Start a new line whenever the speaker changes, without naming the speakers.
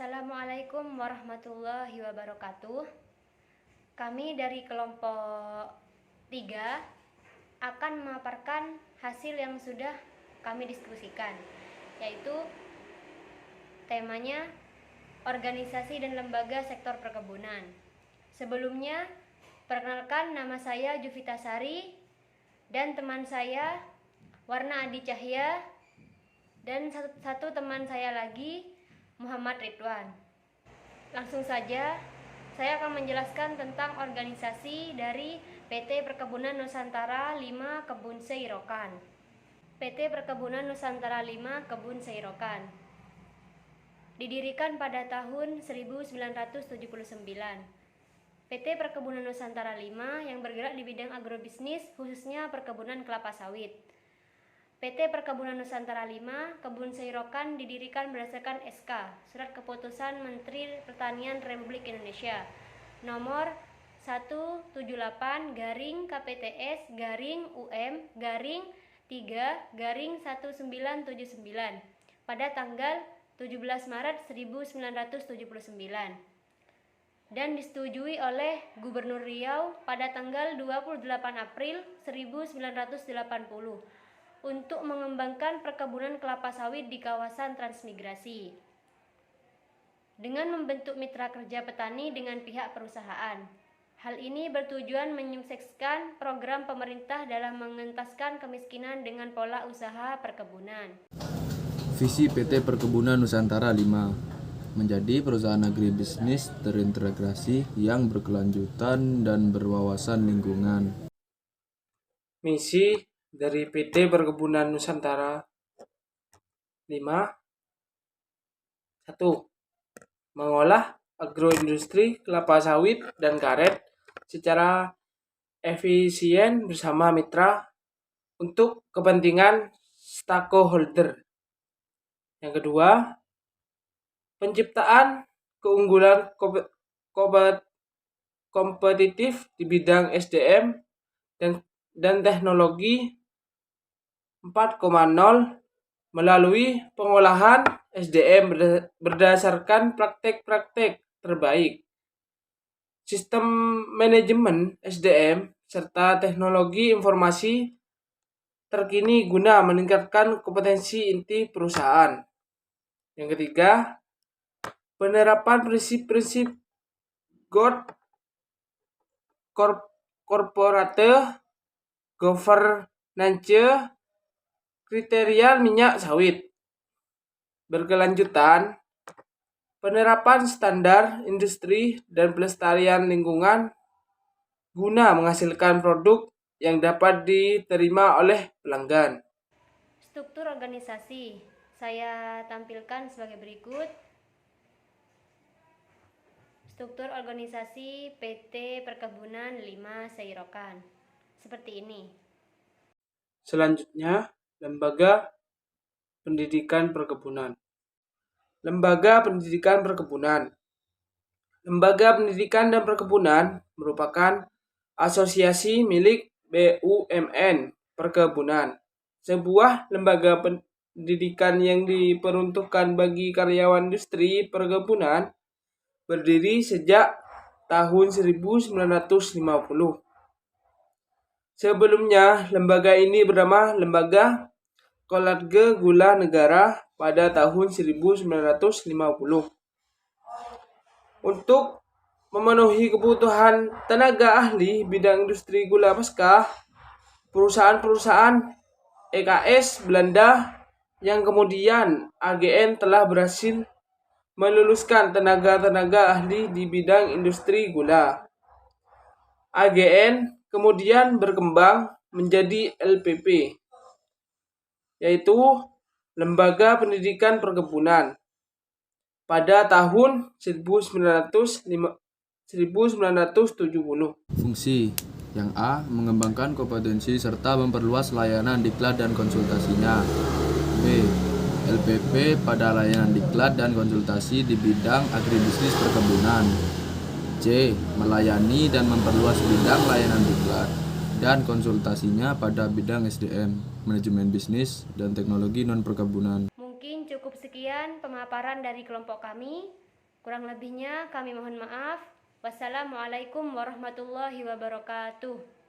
Assalamualaikum warahmatullahi wabarakatuh. Kami dari kelompok 3 akan memaparkan hasil yang sudah kami diskusikan, yaitu temanya organisasi dan lembaga sektor perkebunan. Sebelumnya, perkenalkan, nama saya Juvita Sari dan teman saya Warna Adi Cahya, dan satu teman saya lagi Muhammad Ridwan. Langsung saja, saya akan menjelaskan tentang organisasi dari PT Perkebunan Nusantara 5 Kebun Seirokan. PT Perkebunan Nusantara 5 Kebun Seirokan didirikan pada tahun 1979. PT Perkebunan Nusantara 5 yang bergerak di bidang agrobisnis, khususnya perkebunan kelapa sawit. PT Perkebunan Nusantara 5 Kebun Seirokan didirikan berdasarkan SK, Surat Keputusan Menteri Pertanian Republik Indonesia, nomor 178-UM-3-1979 pada tanggal 17 Maret 1979 dan disetujui oleh Gubernur Riau pada tanggal 28 April 1980 untuk mengembangkan perkebunan kelapa sawit di kawasan transmigrasi dengan membentuk mitra kerja petani dengan pihak perusahaan. Hal ini bertujuan menyukseskan program pemerintah dalam mengentaskan kemiskinan dengan pola usaha perkebunan.
Visi PT Perkebunan Nusantara 5 menjadi perusahaan agribisnis terintegrasi yang berkelanjutan dan berwawasan lingkungan.
Misi dari PT Perkebunan Nusantara 5: 1. Mengolah agroindustri kelapa sawit dan karet secara efisien bersama mitra untuk kepentingan stakeholder. Yang kedua, penciptaan keunggulan kompetitif di bidang SDM dan teknologi 4.0 melalui pengolahan SDM berdasarkan praktek-praktek terbaik, sistem manajemen SDM, serta teknologi informasi terkini guna meningkatkan kompetensi inti perusahaan. Yang ketiga, penerapan prinsip-prinsip corporate governance kriteria minyak sawit berkelanjutan, penerapan standar industri dan pelestarian lingkungan guna menghasilkan produk yang dapat diterima oleh pelanggan.
Struktur organisasi saya tampilkan sebagai berikut. Struktur organisasi PT Perkebunan 5 Seirokan seperti ini.
Selanjutnya, Lembaga Pendidikan Perkebunan. Lembaga Pendidikan Perkebunan. Lembaga Pendidikan dan Perkebunan merupakan asosiasi milik BUMN Perkebunan, sebuah lembaga pendidikan yang diperuntukkan bagi karyawan industri perkebunan, berdiri sejak tahun 1950. Sebelumnya, lembaga ini bernama Lembaga Kolage Gula Negara pada tahun 1950. Untuk memenuhi kebutuhan tenaga ahli bidang industri gula pasca, perusahaan-perusahaan EKS Belanda yang kemudian AGN telah berhasil meluluskan tenaga-tenaga ahli di bidang industri gula. AGN kemudian berkembang menjadi LPP, yaitu Lembaga Pendidikan Perkebunan, pada tahun 1970.
Fungsi yang A. Mengembangkan kompetensi serta memperluas layanan diklat dan konsultasinya. B. LPP pada layanan diklat dan konsultasi di bidang agribisnis perkebunan. C. Melayani dan memperluas bidang layanan diklat dan konsultasinya pada bidang SDM, manajemen bisnis, dan teknologi non-perkebunan.
Mungkin cukup sekian pemaparan dari kelompok kami. Kurang lebihnya kami mohon maaf. Wassalamualaikum warahmatullahi wabarakatuh.